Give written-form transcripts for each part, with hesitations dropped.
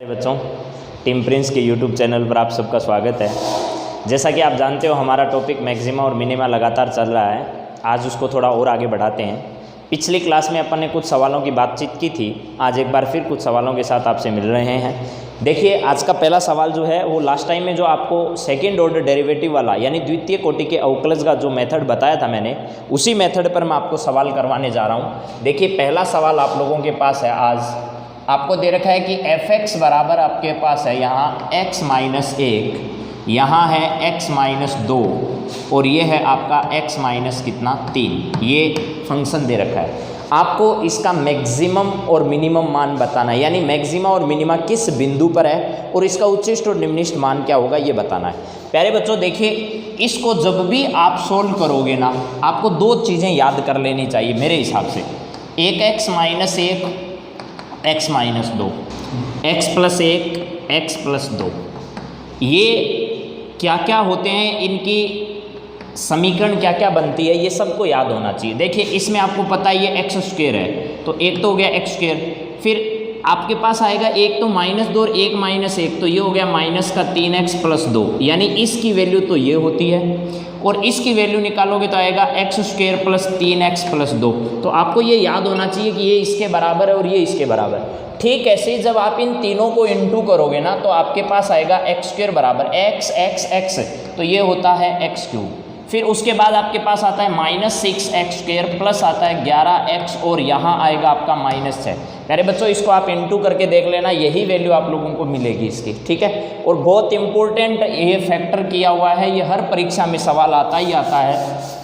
बच्चों, team Prince के YouTube channel पर आप सबका स्वागत है। जैसा कि आप जानते हो हमारा टॉपिक मैक्सिमा और मिनिमा लगातार चल रहा है। आज उसको थोड़ा और आगे बढ़ाते हैं। पिछली क्लास में अपन ने कुछ सवालों की बातचीत की थी। आज एक बार फिर कुछ सवालों के साथ आपसे मिल रहे हैं। देखिए, आज का पहला सवाल जो है वो लास्ट टाइम में जो आपको सेकेंड ऑर्डर डेरिवेटिव वाला यानी द्वितीय कोटि के अवकलज का जो मेथड बताया था मैंने, उसी मेथड पर मैं आपको सवाल करवाने जा रहा हूँ। देखिए, पहला सवाल आप लोगों के पास है। आज आपको दे रखा है कि f(x) बराबर आपके पास है यहाँ x-1, यहाँ है x-2 और ये है आपका x-3। ये फंक्शन दे रखा है। आपको इसका मैक्सिमम और मिनिमम मान बताना है, यानी मैक्सिमा और मिनिमा किस बिंदु पर है और इसका उच्चिष्ट और निम्निष्ट मान क्या होगा ये बताना है। प्यारे बच्चों, देखिए, इसको जब भी आप सोल्व करोगे ना, आपको दो चीज़ें याद कर लेनी चाहिए मेरे हिसाब से। एक x-1 x-2, x+1 x+2, ये क्या क्या होते हैं, इनकी समीकरण क्या क्या बनती है, ये सबको याद होना चाहिए। देखिए, इसमें आपको पता है ये x² है, तो एक तो हो गया x², फिर आपके पास आएगा एक तो -2 और एक -1, तो ये हो गया -3x+2, यानी इसकी वैल्यू तो ये होती है और इसकी वैल्यू निकालोगे तो आएगा x² + 3x+2। तो आपको ये याद होना चाहिए कि ये इसके बराबर है और ये इसके बराबर है। ठीक ऐसे जब आप इन तीनों को इंटू करोगे ना, तो आपके पास आएगा x² बराबर x, तो ये होता है x³। फिर उसके बाद आपके पास आता है -6x² प्लस आता है 11x और यहाँ आएगा आपका -6। अरे बच्चों, इसको आप इंटू करके देख लेना, यही वैल्यू आप लोगों को मिलेगी इसकी, ठीक है। और बहुत इंपॉर्टेंट ये फैक्टर किया हुआ है, ये हर परीक्षा में सवाल आता ही आता है,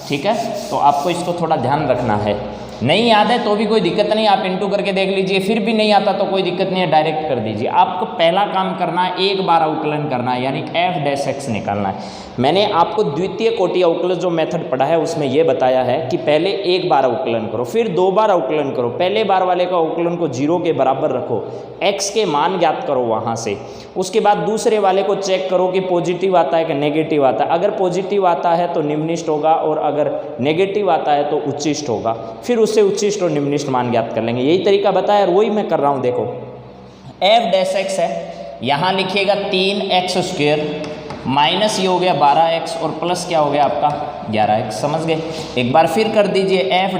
ठीक है। तो आपको इसको थोड़ा ध्यान रखना है। नहीं याद है तो भी कोई दिक्कत नहीं, आप इंटू करके देख लीजिए। फिर भी नहीं आता तो कोई दिक्कत नहीं है, डायरेक्ट कर दीजिए। आपको पहला काम करना है, एक बार अवकलन करना है, यानी f' निकालना है। मैंने आपको द्वितीय कोटि अवकलन जो मेथड पढ़ा है उसमें यह बताया है कि पहले एक बार अवकलन करो, फिर दो बार अवकलन करो। पहले बार वाले का अवकलन को 0 के बराबर रखो, x के मान ज्ञात करो वहाँ से। उसके बाद दूसरे वाले को चेक करो कि पॉजिटिव आता है कि नेगेटिव आता है। अगर पॉजिटिव आता है तो निम्निष्ट होगा और अगर नेगेटिव आता है तो उच्चिष्ट होगा। फिर उससे उच्चिष्ट और निम्निष्ट मान ज्ञात कर लेंगे। यही तरीका बताया और वही मैं कर रहा हूँ। देखो, f' है, यहाँ लिखिएगा 3x², माइनस ये हो गया 12x और प्लस क्या हो गया आपका 11x। समझ गए? एक बार फिर कर दीजिए। f''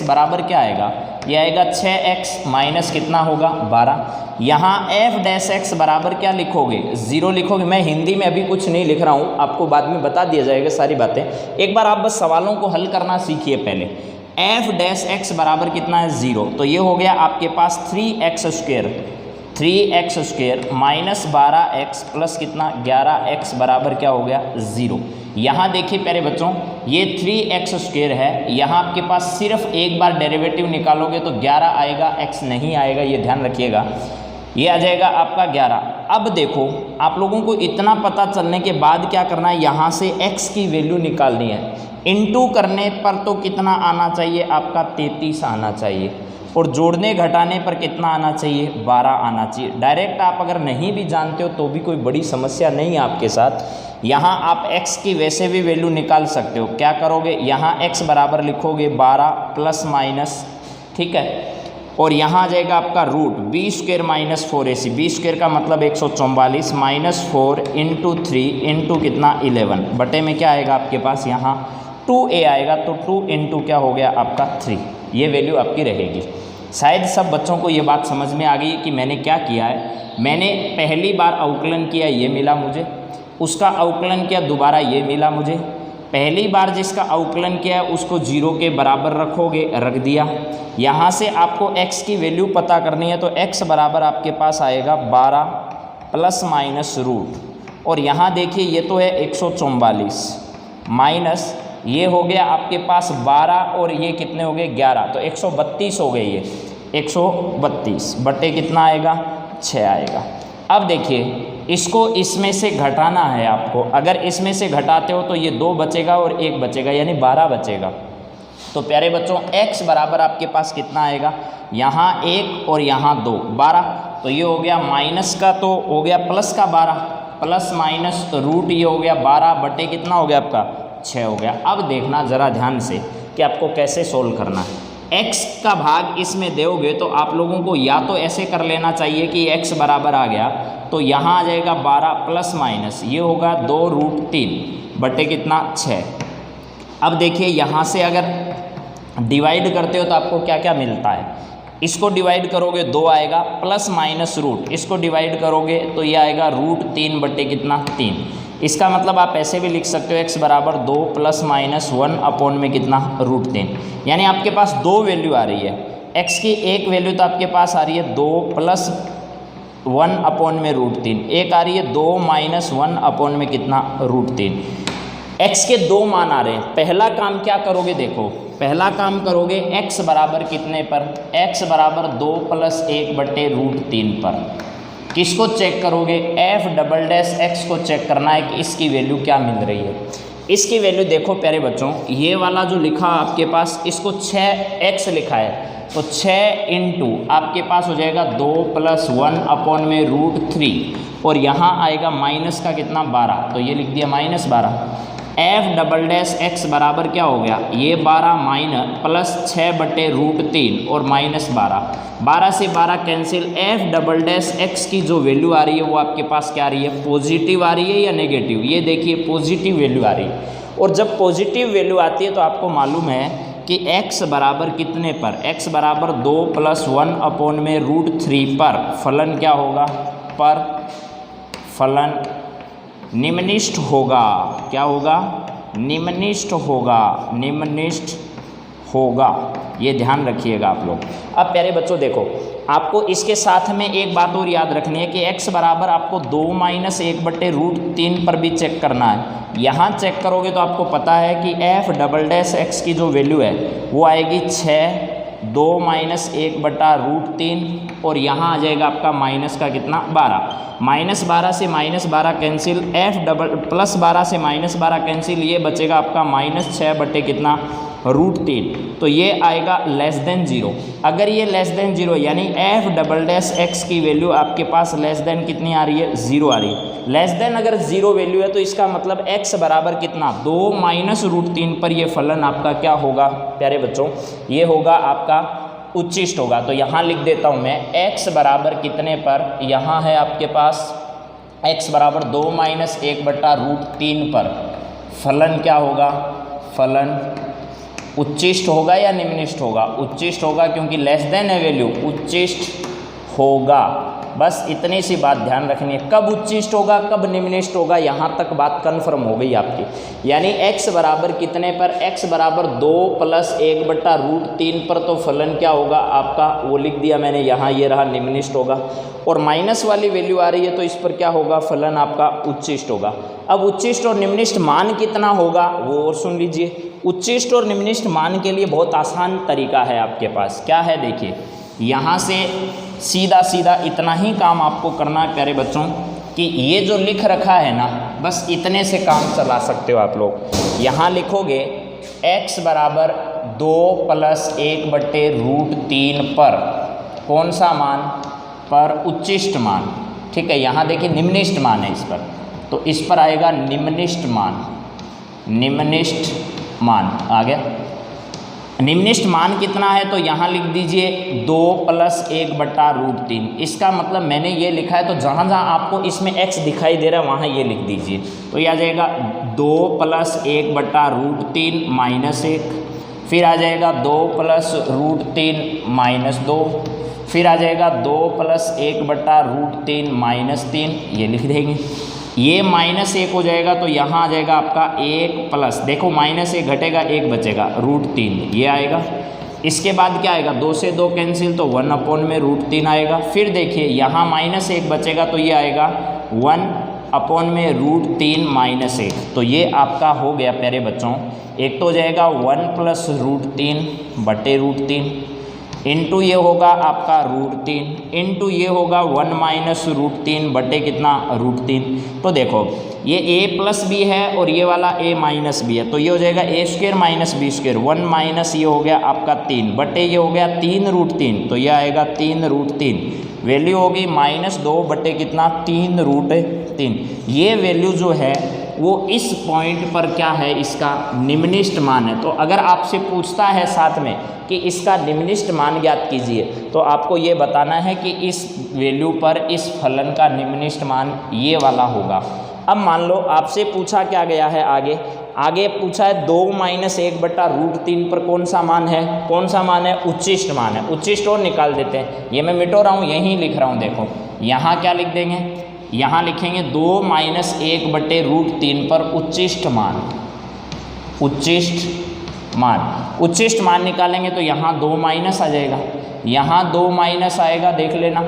बराबर क्या आएगा, ये आएगा 6x माइनस कितना होगा 12। यहाँ f' बराबर क्या लिखोगे, 0 लिखोगे। मैं हिंदी में अभी कुछ नहीं लिख रहा हूँ, आपको बाद में बता दिया जाएगा सारी बातें। एक बार आप बस सवालों को हल करना सीखिए पहले। f' बराबर कितना है 0, तो ये हो गया आपके पास 3x² माइनस 12x प्लस कितना 11x बराबर क्या हो गया 0। यहाँ देखिए प्यारे बच्चों, ये 3x² है, यहाँ आपके पास सिर्फ एक बार डेरिवेटिव निकालोगे तो 11 आएगा, x नहीं आएगा, ये ध्यान रखिएगा। ये आ जाएगा आपका 11। अब देखो, आप लोगों को इतना पता चलने के बाद क्या करना है, यहाँ से x की वैल्यू निकालनी है। इंटू करने पर तो कितना आना चाहिए आपका 33 आना चाहिए, और जोड़ने घटाने पर कितना आना चाहिए 12 आना चाहिए। डायरेक्ट आप अगर नहीं भी जानते हो तो भी कोई बड़ी समस्या नहीं है आपके साथ। यहाँ आप x की वैसे भी वैल्यू निकाल सकते हो। क्या करोगे, यहाँ x बराबर लिखोगे 12 प्लस माइनस, ठीक है, और यहाँ आ जाएगा आपका रूट b² - 4ac। b² का मतलब 144 -4 × 3 × कितना 11 बटे में क्या आएगा आपके पास यहाँ 2a आएगा, तो 2 × क्या हो गया आपका 3। ये वैल्यू आपकी रहेगी। शायद सब बच्चों को ये बात समझ में आ गई कि मैंने क्या किया है। मैंने पहली बार अवकलन किया, ये मिला मुझे, उसका अवकलन किया दोबारा, ये मिला मुझे। पहली बार जिसका अवकलन किया है उसको 0 के बराबर रखोगे, रख दिया। यहाँ से आपको x की वैल्यू पता करनी है, तो x बराबर आपके पास आएगा 12 प्लस माइनस रूट, और यहाँ देखिए ये तो है 144 माइनस ये हो गया आपके पास 12 और ये कितने हो गए 11, तो 132 हो गए। ये 132 बटे कितना आएगा 6 आएगा। अब देखिए, इसको इसमें से घटाना है आपको। अगर इसमें से घटाते हो तो ये 2 बचेगा और 1 बचेगा, यानी 12 बचेगा। तो प्यारे बच्चों, x बराबर आपके पास कितना आएगा, यहाँ 1 और यहाँ 2, 12। तो ये हो गया माइनस का, तो हो गया प्लस का 12, प्लस माइनस रूट ये हो गया 12 बटे कितना हो गया आपका 6 हो गया। अब देखना ज़रा ध्यान से कि आपको कैसे सोल्व करना है। x का भाग इसमें दोगे तो आप लोगों को या तो ऐसे कर लेना चाहिए कि x बराबर आ गया तो यहाँ आ जाएगा 12 प्लस माइनस ये होगा 2√3 बटे कितना 6। अब देखिए यहाँ से अगर डिवाइड करते हो तो आपको क्या क्या मिलता है। इसको डिवाइड करोगे 2 आएगा प्लस माइनस रूट, इसको डिवाइड करोगे तो ये आएगा √3 बटे कितना 3। इसका मतलब आप ऐसे भी लिख सकते हो x बराबर 2 प्लस माइनस 1 अपॉन में कितना √3। यानी आपके पास 2 वैल्यू आ रही है। x की एक वैल्यू तो आपके पास आ रही है 2 प्लस 1 अपॉन में √3, एक आ रही है 2 माइनस 1 अपॉन में कितना √3। x के 2 मान आ रहे हैं। पहला काम क्या करोगे, देखो पहला काम करोगे x बराबर कितने पर, x बराबर 2 प्लस 1 बटे √3 पर। किसको चेक करोगे, f'(x) को चेक करना है कि इसकी वैल्यू क्या मिल रही है। इसकी वैल्यू देखो प्यारे बच्चों, ये वाला जो लिखा आपके पास इसको 6x लिखा है तो 6 इंटू आपके पास हो जाएगा 2 प्लस 1 अपॉन में √3 और यहाँ आएगा माइनस का कितना 12 तो ये लिख दिया -12। f'(x) बराबर क्या हो गया, ये 12 माइनस प्लस 6 बटे √3 और -12, 12 से 12 कैंसिल। f'(x) की जो वैल्यू आ रही है वो आपके पास क्या आ रही है, पॉजिटिव आ रही है या नेगेटिव। ये देखिए पॉजिटिव वैल्यू आ रही है और जब पॉजिटिव वैल्यू आती है तो आपको मालूम है कि x बराबर कितने पर, x बराबर 2 प्लस 1 अपॉन में √3 पर फलन क्या होगा, पर फलन निम्ननिष्ठ होगा। क्या होगा, निम्ननिष्ठ होगा, निम्ननिष्ठ होगा। ये ध्यान रखिएगा आप लोग। अब प्यारे बच्चों देखो, आपको इसके साथ में एक बात और याद रखनी है कि x बराबर आपको 2 माइनस 1 बटे √3 पर भी चेक करना है। यहाँ चेक करोगे तो आपको पता है कि f'(x) की जो वैल्यू है वो आएगी 6, 2 माइनस 1 बटा √3 और यहाँ आ जाएगा आपका माइनस का कितना 12, -12 से -12 कैंसिल, प्लस 12 से -12 कैंसिल, ये बचेगा आपका -6 बटे कितना √3 तो ये आएगा लेस देन 0। अगर ये लेस देन 0 यानी f'(x) की वैल्यू आपके पास लेस देन कितनी आ रही है, 0 आ रही है। लेस देन अगर 0 वैल्यू है तो इसका मतलब x बराबर कितना 2 माइनस √3 पर ये फलन आपका क्या होगा प्यारे बच्चों, ये होगा आपका उच्चिष्ट होगा। तो यहाँ लिख देता हूँ मैं x बराबर कितने पर, यहाँ है आपके पास x बराबर 2 माइनस 1 बटा √3 पर फलन क्या होगा, फलन उच्चिष्ट होगा या निम्ननिष्ठ होगा, उच्चिष्ट होगा क्योंकि लेस देन है वैल्यू, उच्चिष्ट होगा। बस इतनी सी बात ध्यान रखनी है, कब उच्चिष्ट होगा कब निम्ननिष्ठ होगा, यहाँ तक बात कन्फर्म हो गई आपकी। यानी x बराबर कितने पर, x बराबर 2 प्लस 1 बटा √3 पर तो फलन क्या होगा आपका, वो लिख दिया मैंने यहाँ, ये रहा निम्ननिष्ठ होगा। और माइनस वाली वैल्यू आ रही है तो इस पर क्या होगा, फलन आपका उच्चिष्ट होगा। अब उच्चिष्ट और निम्ननिष्ठ मान कितना होगा वो और सुन लीजिए। उच्चिष्ट और निम्ननिष्ठ मान के लिए बहुत आसान तरीका है आपके पास, क्या है देखिए, यहाँ से सीधा सीधा इतना ही काम आपको करना है प्यारे बच्चों कि ये जो लिख रखा है ना, बस इतने से काम चला सकते हो आप लोग। यहाँ लिखोगे x बराबर 2 प्लस 1 बटे √3 पर कौन सा मान, पर उच्चिष्ट मान, ठीक है। यहाँ देखिए निम्ननिष्ठ मान है इस पर, तो इस पर आएगा निम्ननिष्ठ मान, निम्ननिष्ठ मान आ गया। निम्ननिष्ठ मान कितना है तो यहाँ लिख दीजिए 2 प्लस 1 बटा √3। इसका मतलब मैंने ये लिखा है तो जहाँ जहाँ आपको इसमें x दिखाई दे रहा है वहाँ ये लिख दीजिए। तो ये आ जाएगा 2 प्लस 1 बटा √3 माइनस 1, फिर आ जाएगा 2 प्लस √3 माइनस 2, फिर आ जाएगा 2 प्लस 1 बटा √3 माइनस 3, ये लिख देंगे। ये -1 हो जाएगा तो यहाँ आ जाएगा आपका 1 प्लस, देखो -1 घटेगा 1 बचेगा √3 ये आएगा। इसके बाद क्या आएगा, 2 से 2 कैंसिल तो 1 अपॉन में √3 आएगा। फिर देखिए यहाँ -1 बचेगा तो ये आएगा 1 अपॉन में √3 माइनस 1। तो ये आपका हो गया प्यारे बच्चों, एक तो हो जाएगा 1 प्लस √3 बटे √3 इंटू ये होगा आपका √3 इंटू ये होगा 1 माइनस √3 बटे कितना √3। तो देखो ये a प्लस बी है और ये वाला a माइनस बी है, तो ये हो जाएगा a² माइनस b², 1 माइनस ये हो गया आपका 3 बटे ये हो गया 3√3, तो ये आएगा 3√3। वैल्यू होगी -2 बटे कितना 3√3। ये वैल्यू जो है वो इस पॉइंट पर क्या है, इसका निम्निष्ठ मान है। तो अगर आपसे पूछता है साथ में कि इसका निम्निष्ठ मान ज्ञात कीजिए, तो आपको ये बताना है कि इस वैल्यू पर इस फलन का निम्निष्ठ मान ये वाला होगा। अब मान लो आपसे पूछा क्या गया है, आगे पूछा है 2 - 1/√3 पर कौन सा मान है, कौन सा मान है, उच्चिष्ट मान है। उच्चिष्ट और निकाल देते हैं, ये मैं मिटो रहा हूँ, यहीं लिख रहा हूँ। देखो यहाँ क्या लिख देंगे, यहाँ लिखेंगे 2 - 1/√3 पर उच्चिष्ट मान, उच्चिष्ट मान निकालेंगे तो यहाँ 2 माइनस आ जाएगा, यहाँ 2 माइनस आएगा, देख लेना,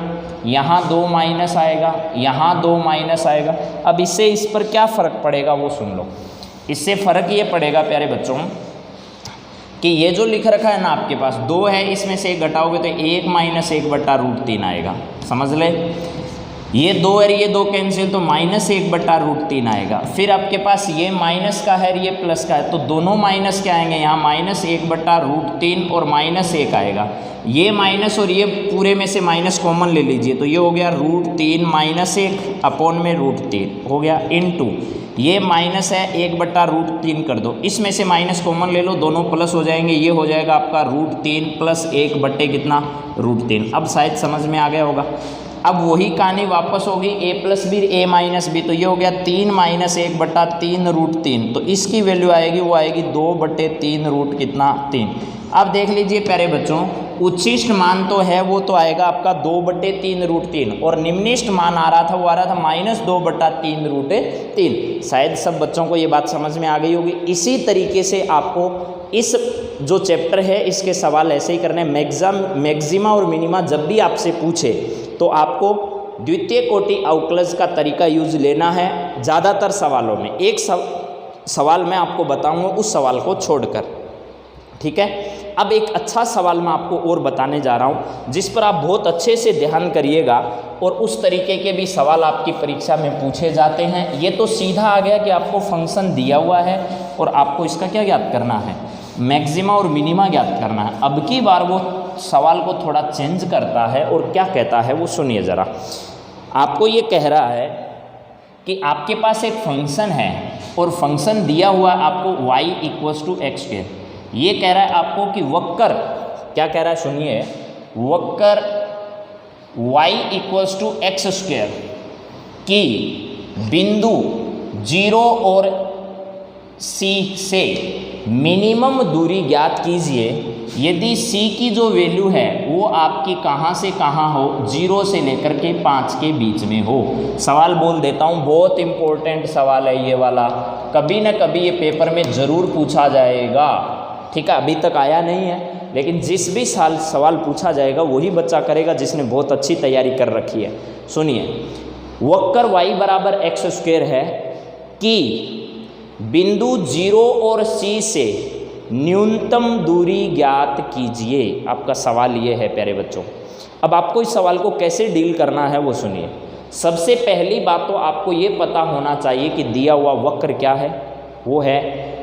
यहाँ 2 माइनस आएगा, यहाँ 2 माइनस आएगा। अब इससे इस पर क्या फ़र्क पड़ेगा वो सुन लो। इससे फ़र्क ये पड़ेगा प्यारे बच्चों कि ये जो लिख रखा है ना आपके पास 2 है, इसमें से 1 घटाओगे तो 1 - 1/√3 आएगा, समझ ले। ये 2 और ये 2 कैंसिल तो -1/√3 आएगा। फिर आपके पास ये माइनस का है, ये प्लस का है, तो दोनों माइनस क्या आएंगे, यहाँ -1/√3 और -1 आएगा। ये माइनस और ये पूरे में से माइनस कॉमन ले लीजिए, तो ये हो गया √3 - 1 अपॉन में √3 हो गया, इनटू ये माइनस है 1/√3 कर दो, इसमें से माइनस कॉमन ले लो, दोनों प्लस हो जाएंगे, ये हो जाएगा आपका √3 + 1 बट्टे कितना, √3। अब शायद समझ में आ गया होगा। अब वही कहानी वापस होगी, a + b a - b, तो ये हो गया 3 - 1/3 √3, तो इसकी वैल्यू आएगी, वो आएगी 2/3 रूट कितना, 3। अब देख लीजिए प्यारे बच्चों, उच्चिष्ट मान तो है वो तो आएगा आपका 2/3 √3, और निम्निष्ठ मान आ रहा था वो आ रहा था -2/3 √3। शायद सब बच्चों को ये बात समझ में आ गई होगी। इसी तरीके से आपको इस जो चैप्टर है इसके सवाल ऐसे ही करने हैं। मैक्सिमा और मिनिमा जब भी आपसे पूछे तो आपको द्वितीय कोटि अवकलज का तरीका यूज लेना है ज़्यादातर सवालों में। एक सवाल मैं आपको बताऊंगा उस सवाल को छोड़कर, ठीक है। अब एक अच्छा सवाल मैं आपको और बताने जा रहा हूं जिस पर आप बहुत अच्छे से ध्यान करिएगा, और उस तरीके के भी सवाल आपकी परीक्षा में पूछे जाते हैं। ये तो सीधा आ गया कि आपको फंक्शन दिया हुआ है और आपको इसका क्या ज्ञात करना है, मैक्सिमा और मिनिमा ज्ञात करना है। अब की बार वो सवाल को थोड़ा चेंज करता है और क्या कहता है वो सुनिए ज़रा। आपको ये कह रहा है कि आपके पास एक फंक्शन है और फंक्शन दिया हुआ है आपको y = x²। ये कह रहा है आपको कि वक्र, क्या कह रहा है सुनिए, वक्र y = x² की बिंदु 0 और c से मिनिमम दूरी ज्ञात कीजिए यदि c की जो वैल्यू है वो आपकी कहाँ से कहाँ हो, 0 से लेकर के 5 के बीच में हो। सवाल बोल देता हूँ, बहुत इम्पोर्टेंट सवाल है ये वाला, कभी ना कभी ये पेपर में ज़रूर पूछा जाएगा, ठीक है। अभी तक आया नहीं है, लेकिन जिस भी साल सवाल पूछा जाएगा वही बच्चा करेगा जिसने बहुत अच्छी तैयारी कर रखी है। सुनिए, वक्र y = x² है कि बिंदु 0 और c से न्यूनतम दूरी ज्ञात कीजिए। आपका सवाल ये है प्यारे बच्चों। अब आपको इस सवाल को कैसे डील करना है वो सुनिए। सबसे पहली बात तो आपको ये पता होना चाहिए कि दिया हुआ वक्र क्या है, वो है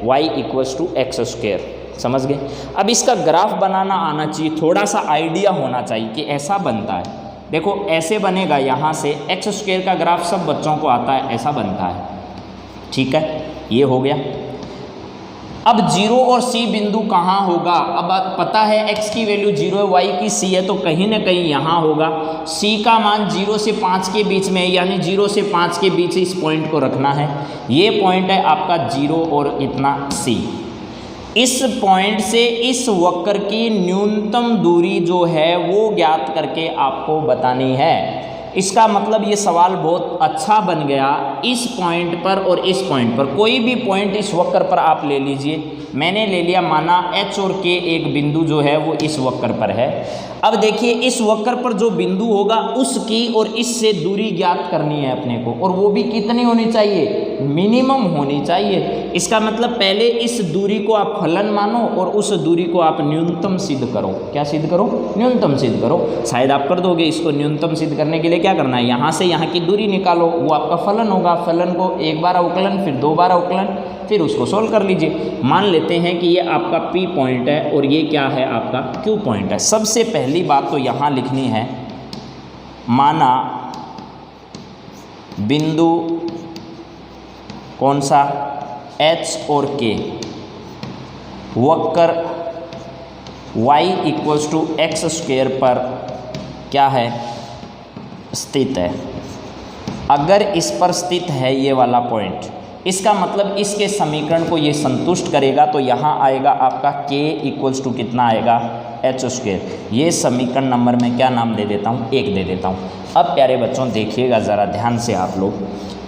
y = x², समझ गए। अब इसका ग्राफ बनाना आना चाहिए, थोड़ा सा आइडिया होना चाहिए कि ऐसा बनता है। देखो ऐसे बनेगा, यहाँ से x² का ग्राफ सब बच्चों को आता है, ऐसा बनता है, ठीक है। ये हो गया। अब 0 और c बिंदु कहाँ होगा, अब पता है x की वैल्यू 0 है, y की c है, तो कहीं ना कहीं यहाँ होगा। c का मान 0 से 5 के बीच में है, यानी 0 से 5 के बीच इस पॉइंट को रखना है। ये पॉइंट है आपका 0 और इतना c। इस पॉइंट से इस वक्र की न्यूनतम दूरी जो है वो ज्ञात करके आपको बतानी है। इसका मतलब ये सवाल बहुत अच्छा बन गया। इस पॉइंट पर और इस पॉइंट पर, कोई भी पॉइंट इस वक्र पर आप ले लीजिए, मैंने ले लिया, माना h और k एक बिंदु जो है वो इस वक्र पर है। अब देखिए इस वक्र पर जो बिंदु होगा उसकी और इससे दूरी ज्ञात करनी है अपने को, और वो भी कितनी होनी चाहिए, मिनिमम होनी चाहिए। इसका मतलब पहले इस दूरी को आप फलन मानो और उस दूरी को आप न्यूनतम सिद्ध करो। क्या सिद्ध करो, न्यूनतम सिद्ध करो। शायद आप कर दोगे। इसको न्यूनतम सिद्ध करने के लिए क्या करना है, यहाँ से यहाँ की दूरी निकालो, वो आपका फलन होगा। फलन को एक बार अवकलन, फिर 2 बार अवकलन, फिर उसको सोल्व कर लीजिए। मान लेते हैं कि ये आपका P पॉइंट है और ये क्या है आपका Q पॉइंट है। सबसे पहली बात तो यहाँ लिखनी है, माना बिंदु कौन सा, एच और के, वक्र y equals to x square पर क्या है, स्थित है। अगर इस पर स्थित है ये वाला पॉइंट, इसका मतलब इसके समीकरण को ये संतुष्ट करेगा, तो यहाँ आएगा आपका k इक्वल्स टू कितना आएगा, एच स्क्वेयर। ये समीकरण नंबर में क्या नाम दे देता हूँ, 1 दे देता हूँ। अब प्यारे बच्चों देखिएगा ज़रा ध्यान से आप लोग,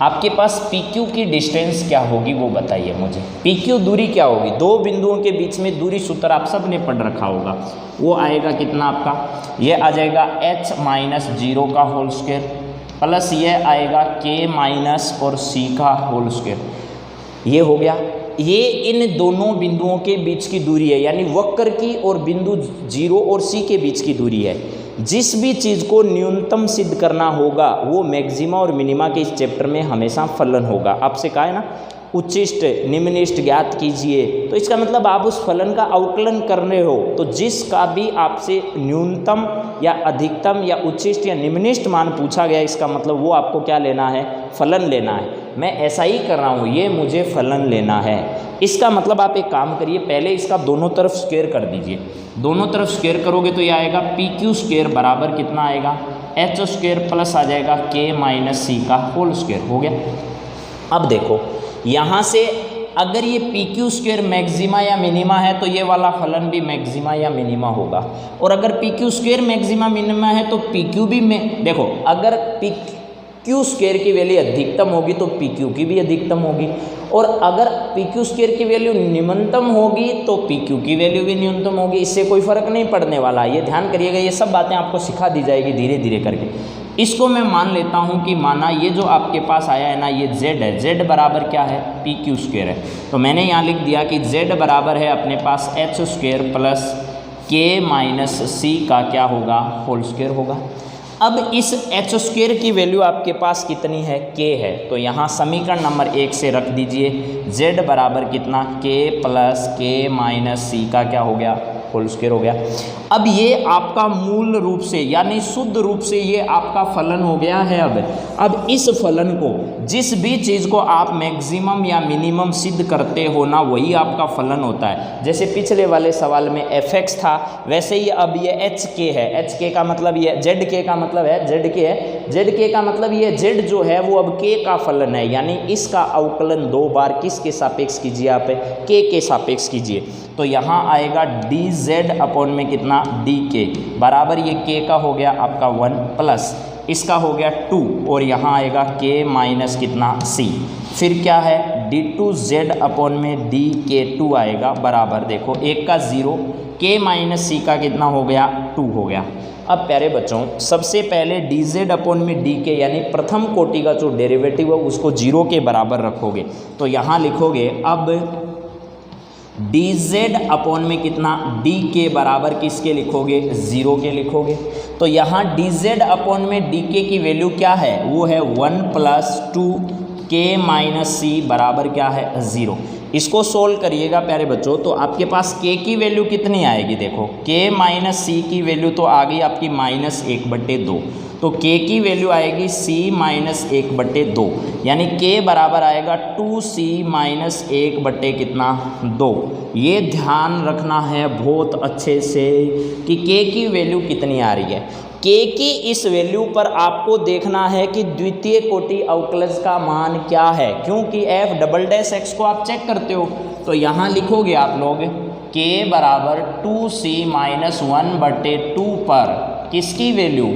आपके पास PQ की डिस्टेंस क्या होगी वो बताइए मुझे। PQ दूरी क्या होगी, दो बिंदुओं के बीच में दूरी सूत्र आप सब ने पढ़ रखा होगा, वो आएगा कितना आपका, ये आ जाएगा h माइनस 0 का होल स्क्वायर प्लस ये आएगा k माइनस और c का होल स्क्वायर। ये हो गया, ये इन दोनों बिंदुओं के बीच की दूरी है, यानी वक्र की और बिंदु 0 और c के बीच की दूरी है। जिस भी चीज़ को न्यूनतम सिद्ध करना होगा वो मैक्सिमा और मिनिमा के इस चैप्टर में हमेशा फलन होगा। आपसे कहा है ना, उच्चिष्ट निम्निष्ट ज्ञात कीजिए, तो इसका मतलब आप उस फलन का अवकलन कर रहे हो, तो जिसका भी आपसे न्यूनतम या अधिकतम या उच्चिष्ट या निम्निष्ट मान पूछा गया, इसका मतलब वो आपको क्या लेना है, फलन लेना है। मैं ऐसा ही कर रहा हूँ, ये मुझे फलन लेना है। इसका मतलब आप एक काम करिए, पहले इसका दोनों तरफ स्क्वायर कर दीजिए। दोनों तरफ स्क्वायर करोगे तो ये आएगा PQ स्क्वायर बराबर कितना आएगा, एच स्क्वायर प्लस आ जाएगा k माइनस सी का होल स्क्वायर। हो गया। अब देखो यहाँ से अगर ये PQ स्क्वायर मैक्सिमा या मिनिमा है तो ये वाला फलन भी मैक्सिमा या मिनिमा होगा, और अगर PQ स्क्वायर मैक्सिमा मिनिमा है तो PQ भी देखो, अगर PQ स्क्वायर की वैल्यू अधिकतम होगी तो PQ की भी अधिकतम होगी, और अगर PQ स्क्वायर की वैल्यू न्यूनतम होगी तो PQ की वैल्यू भी न्यूनतम होगी। इससे कोई फर्क नहीं पड़ने वाला, ये ध्यान करिएगा, ये सब बातें आपको सिखा दी जाएगी धीरे धीरे करके। इसको मैं मान लेता हूँ कि माना ये जो आपके पास आया है ना, ये z है, z बराबर क्या है, PQ स्क्वायर है, तो मैंने यहाँ लिख दिया कि z बराबर है अपने पास h square plus k minus C का क्या होगा, होल स्क्वायर होगा। अब इस h स्क्वायर की वैल्यू आपके पास कितनी है, k है, तो यहाँ समीकरण नंबर 1 से रख दीजिए z बराबर कितना, k plus k minus C का क्या हो गया, होल स्क्वायर हो गया। अब ये आपका मूल रूप से यानी शुद्ध रूप से ये आपका फलन हो गया है। अब इस फलन को, जिस भी चीज़ को आप मैक्सिमम या मिनिमम सिद्ध करते हो ना, वही आपका फलन होता है। जैसे पिछले वाले सवाल में fx था, वैसे ही अब ये hk है। hk का मतलब ये zk का मतलब है, zk है, zk का मतलब ये z जो है वो अब k का फलन है, यानी इसका अवकलन 2 बार किसके सापेक्ष कीजिए, आप k के सापेक्ष कीजिए। तो यहाँ आएगा dz अपॉन में कितना, dk बराबर ये k का हो गया आपका 1 प्लस इसका हो गया 2, और यहाँ आएगा k माइनस कितना, c। फिर क्या है, d2z अपॉन में dk2 आएगा बराबर, देखो 1 का 0, k माइनस c का कितना हो गया, 2 हो गया। अब प्यारे बच्चों सबसे पहले dz अपॉन में dk यानी प्रथम कोटि का जो डेरिवेटिव है उसको 0 के बराबर रखोगे, तो यहाँ लिखोगे अब dz अपॉन में कितना, dk बराबर किसके लिखोगे, 0 के लिखोगे। तो यहाँ dz अपॉन में dk की वैल्यू क्या है, वो है 1 प्लस 2k माइनस c बराबर क्या है, 0। इसको सोल्व करिएगा प्यारे बच्चों, तो आपके पास k की वैल्यू कितनी आएगी, देखो k माइनस c की वैल्यू तो आ गई आपकी -1/2, तो k की वैल्यू आएगी c माइनस 1/2, यानी k बराबर आएगा 2c माइनस 1/2। ये ध्यान रखना है बहुत अच्छे से कि k की वैल्यू कितनी आ रही है। k की इस वैल्यू पर आपको देखना है कि द्वितीय कोटि अवकलज का मान क्या है, क्योंकि f"x को आप चेक करते हो, तो यहाँ लिखोगे आप लोग k बराबर 2c माइनस 1/2 पर किसकी वैल्यू,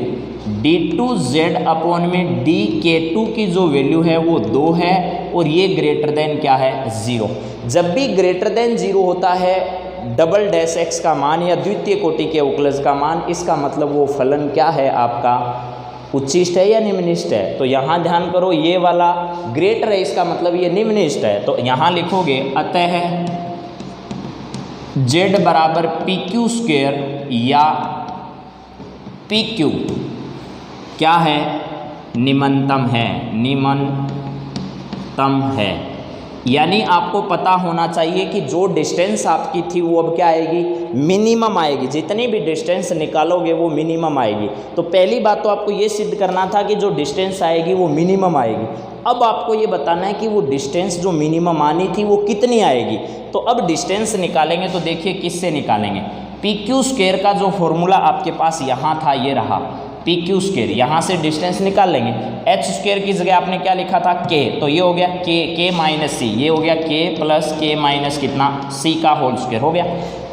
d2z अपॉन में dk2 की जो वैल्यू है वो 2 है, और ये ग्रेटर देन क्या है, 0। जब भी ग्रेटर देन 0 होता है "x का मान या द्वितीय कोटि के अवकलज का मान, इसका मतलब वो फलन क्या है आपका, उच्चिष्ट है या निम्निष्ट है। तो यहाँ ध्यान करो, ये वाला ग्रेटर है, इसका मतलब ये निम्निष्ट है। तो यहाँ लिखोगे अतः z बराबर PQ स्क्वायर या PQ क्या है, निम्नतम है, निम्नतम है। यानी आपको पता होना चाहिए कि जो डिस्टेंस आपकी थी वो अब क्या आएगी, मिनिमम आएगी। जितनी भी डिस्टेंस निकालोगे वो मिनिमम आएगी। तो पहली बात तो आपको ये सिद्ध करना था कि जो डिस्टेंस आएगी वो मिनिमम आएगी। अब आपको ये बताना है कि वो डिस्टेंस जो मिनिमम आनी थी वो कितनी आएगी। तो अब डिस्टेंस निकालेंगे तो देखिए किससे निकालेंगे, पी क्यू स्क्वायर का जो फॉर्मूला आपके पास यहाँ था ये रहा, पी क्यू स्क्वायर, यहाँ से डिस्टेंस निकाल लेंगे। एच स्क्वायर की जगह आपने क्या लिखा था, के, तो ये हो गया के माइनस सी, ये हो गया के प्लस के माइनस कितना सी का होल स्क्वायर हो गया।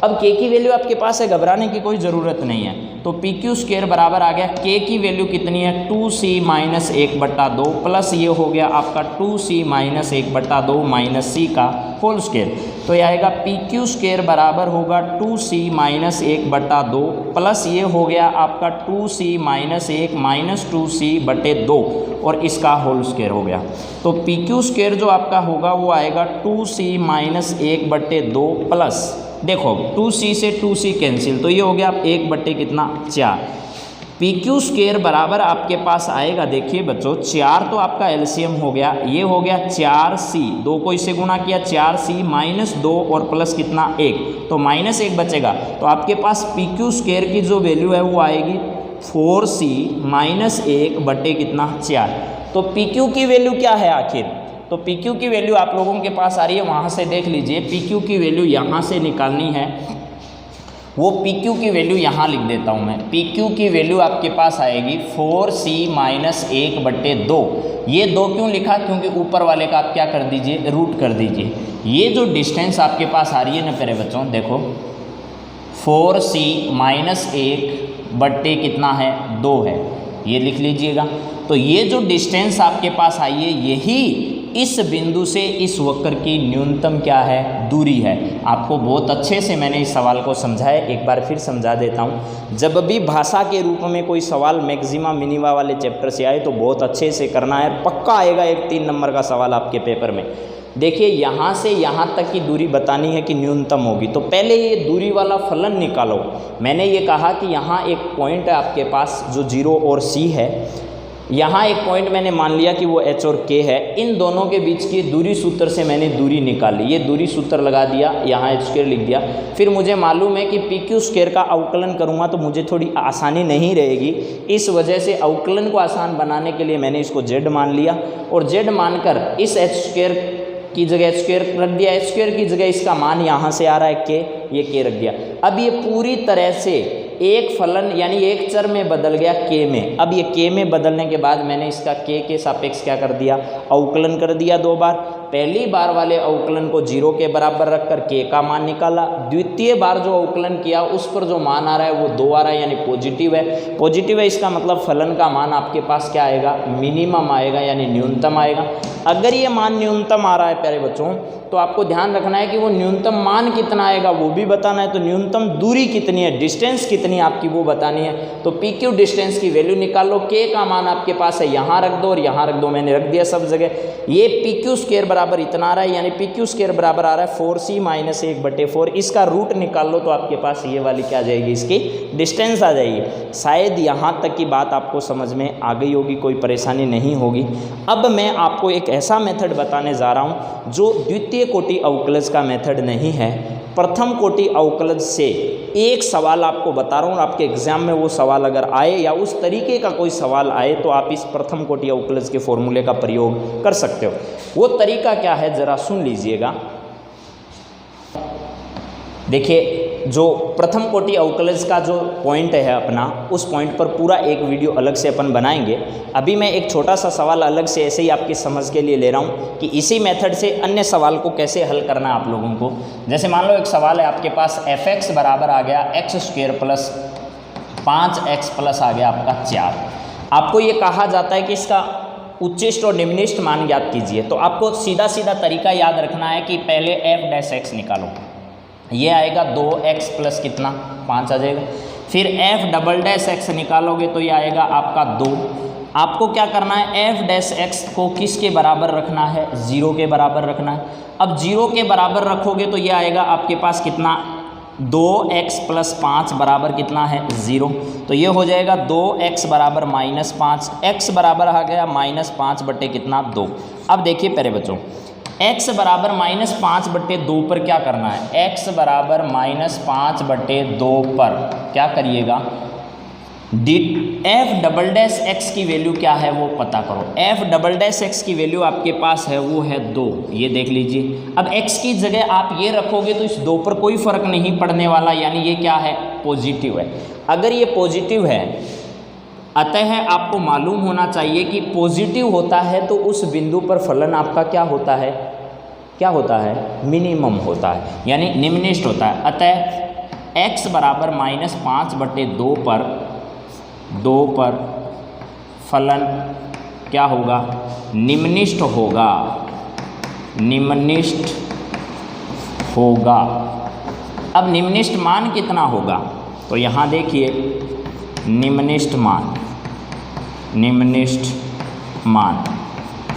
अब के की वैल्यू आपके पास है, घबराने की कोई ज़रूरत नहीं है। तो पी क्यू स्क्वायर बराबर आ गया, के की वैल्यू कितनी है 2c माइनस 1/2 प्लस ये हो गया आपका 2c माइनस 1/2 माइनस सी का होल स्क्वायर। तो ये आएगा पी क्यू स्क्वायर बराबर होगा 2c माइनस 1/2 प्लस ये हो गया आपका 2c माइनस 1 माइनस 2c/2 और इसका होल स्क्वायर हो गया। तो पी क्यू स्क्वायर जो आपका होगा वो आएगा 2c माइनस 1/2 प्लस, देखो 2c से 2c कैंसिल, तो ये हो गया 1/4। पी क्यू स्क्वायर बराबर आपके पास आएगा, देखिए बच्चों 4 तो आपका एलसीएम हो गया, ये हो गया 4c, 2 को इससे गुणा किया 4c माइनस 2 और प्लस कितना 1, तो -1 बचेगा। तो आपके पास पी क्यू स्क्वायर की जो वैल्यू है वो आएगी 4c माइनस 1/4। तो पी क्यू की वैल्यू क्या है आखिर, तो पी क्यू की वैल्यू आप लोगों के पास आ रही है, वहाँ से देख लीजिए। पी क्यू की वैल्यू यहाँ से निकालनी है, वो पी क्यू की वैल्यू यहाँ लिख देता हूँ मैं। पी क्यू की वैल्यू आपके पास आएगी 4c माइनस 1/2। ये 2 क्यों लिखा, क्योंकि ऊपर वाले का आप क्या कर दीजिए, रूट कर दीजिए। ये जो डिस्टेंस आपके पास आ रही है ना प्यारे बच्चों, देखो 4c माइनस 1/2 कितना है 2 है, ये लिख लीजिएगा। तो ये जो डिस्टेंस आपके पास आई है यही इस बिंदु से इस वक्र की न्यूनतम क्या है, दूरी है। आपको बहुत अच्छे से मैंने इस सवाल को समझाया, एक बार फिर समझा देता हूँ। जब भी भाषा के रूप में कोई सवाल मैक्सिमा मिनिमा वाले चैप्टर से आए तो बहुत अच्छे से करना है, पक्का आएगा एक 3 नंबर का सवाल आपके पेपर में। देखिए यहाँ से यहाँ तक की दूरी बतानी है कि न्यूनतम होगी, तो पहले ये दूरी वाला फलन निकालो। मैंने ये कहा कि यहाँ एक पॉइंट है आपके पास जो 0 और c है, यहाँ एक पॉइंट मैंने मान लिया कि वो h और k है। इन दोनों के बीच की दूरी सूत्र से मैंने दूरी निकाली, ये दूरी सूत्र लगा दिया, यहाँ h² लिख दिया। फिर मुझे मालूम है कि पी क्यू स्क्वायर का अवकलन करूँगा तो मुझे थोड़ी आसानी नहीं रहेगी, इस वजह से अवकलन को आसान बनाने के लिए मैंने इसको z मान लिया और z मानकर इस h² की जगह h² रख दिया, h² की जगह इसका मान यहाँ से आ रहा है k, ये k रख दिया। अब ये पूरी तरह से एक फलन यानी एक चर में बदल गया k में। अब ये k में बदलने के बाद मैंने इसका k के सापेक्ष क्या कर दिया, अवकलन कर दिया 2 बार। पहली बार वाले अवकलन को 0 के बराबर रखकर k का मान निकाला, द्वितीय बार जो अवकलन किया उस पर जो मान आ रहा है वो 2 आ रहा है यानी पॉजिटिव है। पॉजिटिव है इसका मतलब फलन का मान आपके पास क्या आएगा, मिनिमम आएगा यानी न्यूनतम आएगा। अगर ये मान न्यूनतम आ रहा है प्यारे बच्चों तो आपको ध्यान रखना है कि वो न्यूनतम मान कितना आएगा वो भी बताना है। तो न्यूनतम दूरी कितनी है, डिस्टेंस कितनी आपकी वो बतानी है। तो पी क्यू डिस्टेंस की वैल्यू निकाल लो, के का मान आपके पास है यहाँ रख दो और यहाँ रख दो, मैंने रख दिया सब जगह। ये पी क्यू स्क्वायर बराबर इतना आ रहा है यानी पी क्यू स्क्वायर बराबर आ रहा है 4c माइनस 1/4। इसका रूट निकाल लो तो आपके पास ये वाली क्या आ जाएगी, इसकी डिस्टेंस आ जाएगी। शायद यहाँ तक की बात आपको समझ में आ गई होगी, कोई परेशानी नहीं होगी। अब मैं आपको एक ऐसा मेथड बताने जा रहा हूँ जो द्वितीय कोटि अवकलज का मेथड नहीं है, प्रथम कोटि अवकलज से एक सवाल आपको बता रहा हूँ। आपके एग्जाम में वो सवाल अगर आए या उस तरीके का कोई सवाल आए तो आप इस प्रथम कोटि अवकलज के फॉर्मूले का प्रयोग कर सकते हो। वो तरीका क्या है जरा सुन लीजिएगा। देखिए जो प्रथम कोटि अवकलज का जो पॉइंट है अपना, उस पॉइंट पर पूरा एक वीडियो अलग से अपन बनाएंगे। अभी मैं एक छोटा सा सवाल अलग से ऐसे ही आपकी समझ के लिए ले रहा हूँ कि इसी मेथड से अन्य सवाल को कैसे हल करना है आप लोगों को। जैसे मान लो एक सवाल है आपके पास, f(x) बराबर आ गया x² प्लस 5x प्लस आ गया आपका 4। आपको ये कहा जाता है कि इसका उच्चिष्ट और निम्निष्ट मान ज्ञात कीजिए। तो आपको सीधा सीधा तरीका याद रखना है कि पहले f'(x) निकालो, ये आएगा 2x प्लस कितना 5 आ जाएगा। फिर f'(x) निकालोगे तो ये आएगा आपका 2। आपको क्या करना है, f'(x) को किसके बराबर रखना है, 0 के बराबर रखना है। अब 0 के बराबर रखोगे तो ये आएगा आपके पास कितना, 2x प्लस 5 बराबर कितना है 0। तो ये हो जाएगा 2x बराबर -5, x बराबर आ गया -5 बटे कितना 2। अब देखिए प्यारे बच्चों, x बराबर -5/2 पर क्या करना है, x बराबर -5/2 पर क्या करिएगा, f डबल डैश x की वैल्यू क्या है वो पता करो। f डबल डैश x की वैल्यू आपके पास है वो है 2, ये देख लीजिए। अब x की जगह आप ये रखोगे तो इस 2 पर कोई फर्क नहीं पड़ने वाला, यानी ये क्या है, पॉजिटिव है। अगर ये पॉजिटिव है, अतः आपको मालूम होना चाहिए कि पॉजिटिव होता है तो उस बिंदु पर फलन आपका क्या होता है, क्या होता है, मिनिमम होता है, यानी निम्ननिष्ठ होता है। अतः x बराबर -5/2 पर फलन क्या होगा, निम्ननिष्ठ होगा, निम्ननिष्ठ होगा। अब निम्ननिष्ठ मान कितना होगा, तो यहाँ देखिए निम्ननिष्ठ मान,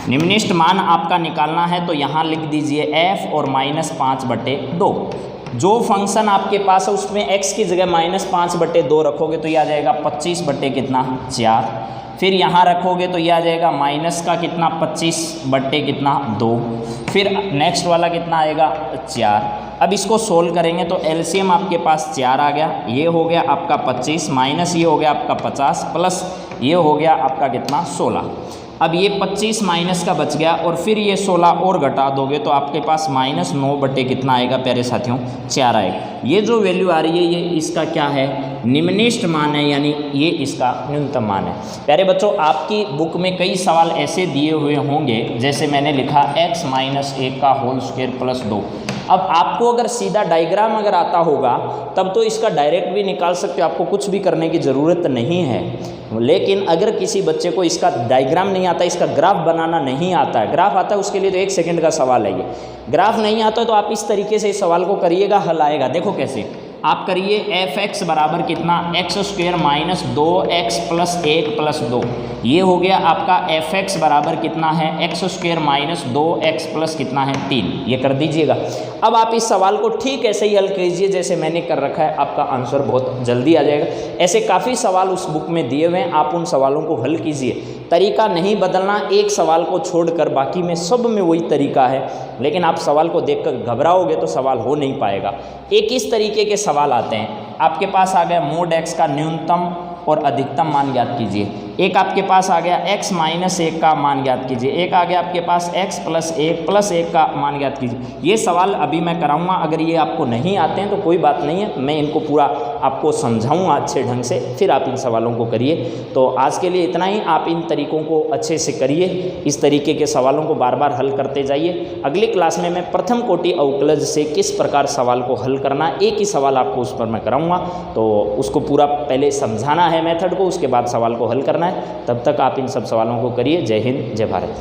निम्ननिष्ठ मान आपका निकालना है तो यहाँ लिख दीजिए f और -5/2। जो फंक्शन आपके पास है उसमें x की जगह -5/2 रखोगे तो ये आ जाएगा 25/4। फिर यहाँ रखोगे तो ये आ जाएगा माइनस का कितना 25/2। फिर नेक्स्ट वाला कितना आएगा 4। अब इसको सोल्व करेंगे तो एलसीएम आपके पास 4 आ गया, ये हो गया आपका 25 माइनस ये हो गया आपका 50 प्लस ये हो गया आपका कितना 16। अब ये 25 माइनस का बच गया और फिर ये 16 और घटा दोगे तो आपके पास -9 कितना आएगा प्यारे साथियों, 4 आएगा। ये जो वैल्यू आ रही है ये इसका क्या है, निम्ननिष्ठ मान है, यानी ये इसका न्यूनतम मान है। प्यारे बच्चों, आपकी बुक में कई सवाल ऐसे दिए हुए होंगे, जैसे मैंने लिखा x - 1 का होल स्क्वायर प्लस 2। अब आपको अगर सीधा डायग्राम अगर आता होगा तब तो इसका डायरेक्ट भी निकाल सकते हो, आपको कुछ भी करने की ज़रूरत नहीं है। लेकिन अगर किसी बच्चे को इसका डायग्राम नहीं आता, इसका ग्राफ बनाना नहीं आता है, ग्राफ आता है उसके लिए तो 1 सेकंड का सवाल है ये। ग्राफ नहीं आता तो आप इस तरीके से इस सवाल को करिएगा, हल आएगा। देखो कैसे आप करिए, f(x) बराबर कितना, x² minus 2x plus 1 plus 2। ये हो गया आपका f(x) बराबर कितना है, x² माइनस 2x प्लस कितना है 3। ये कर दीजिएगा। अब आप इस सवाल को ठीक ऐसे ही हल कीजिए जैसे मैंने कर रखा है, आपका आंसर बहुत जल्दी आ जाएगा। ऐसे काफ़ी सवाल उस बुक में दिए हुए हैं, आप उन सवालों को हल कीजिए। तरीका नहीं बदलना, एक सवाल को छोड़कर बाकी में सब में वही तरीका है। लेकिन आप सवाल को देखकर घबराओगे तो सवाल हो नहीं पाएगा। एक इस तरीके के सवाल आते हैं, आपके पास आ गया मोड x का न्यूनतम और अधिकतम मान ज्ञात कीजिए। एक आपके पास आ गया x - 1 का मान ज्ञात कीजिए। एक आ गया आपके पास x + 1 का मान ज्ञात कीजिए। ये सवाल अभी मैं कराऊंगा, अगर ये आपको नहीं आते हैं तो कोई बात नहीं है, मैं इनको पूरा आपको समझाऊंगा अच्छे ढंग से, फिर आप इन सवालों को करिए। तो आज के लिए इतना ही। आप इन तरीकों को अच्छे से करिए, इस तरीके के सवालों को बार बार हल करते जाइए। अगली क्लास में मैं प्रथम कोटि अवकलज से किस प्रकार सवाल को हल करना, एक ही सवाल आपको उस पर मैं कराऊँगा, तो उसको पूरा पहले समझाना है मेथड को, उसके बाद सवाल को हल करना है। तब तक आप इन सब सवालों को करिए। जय हिंद, जय भारत।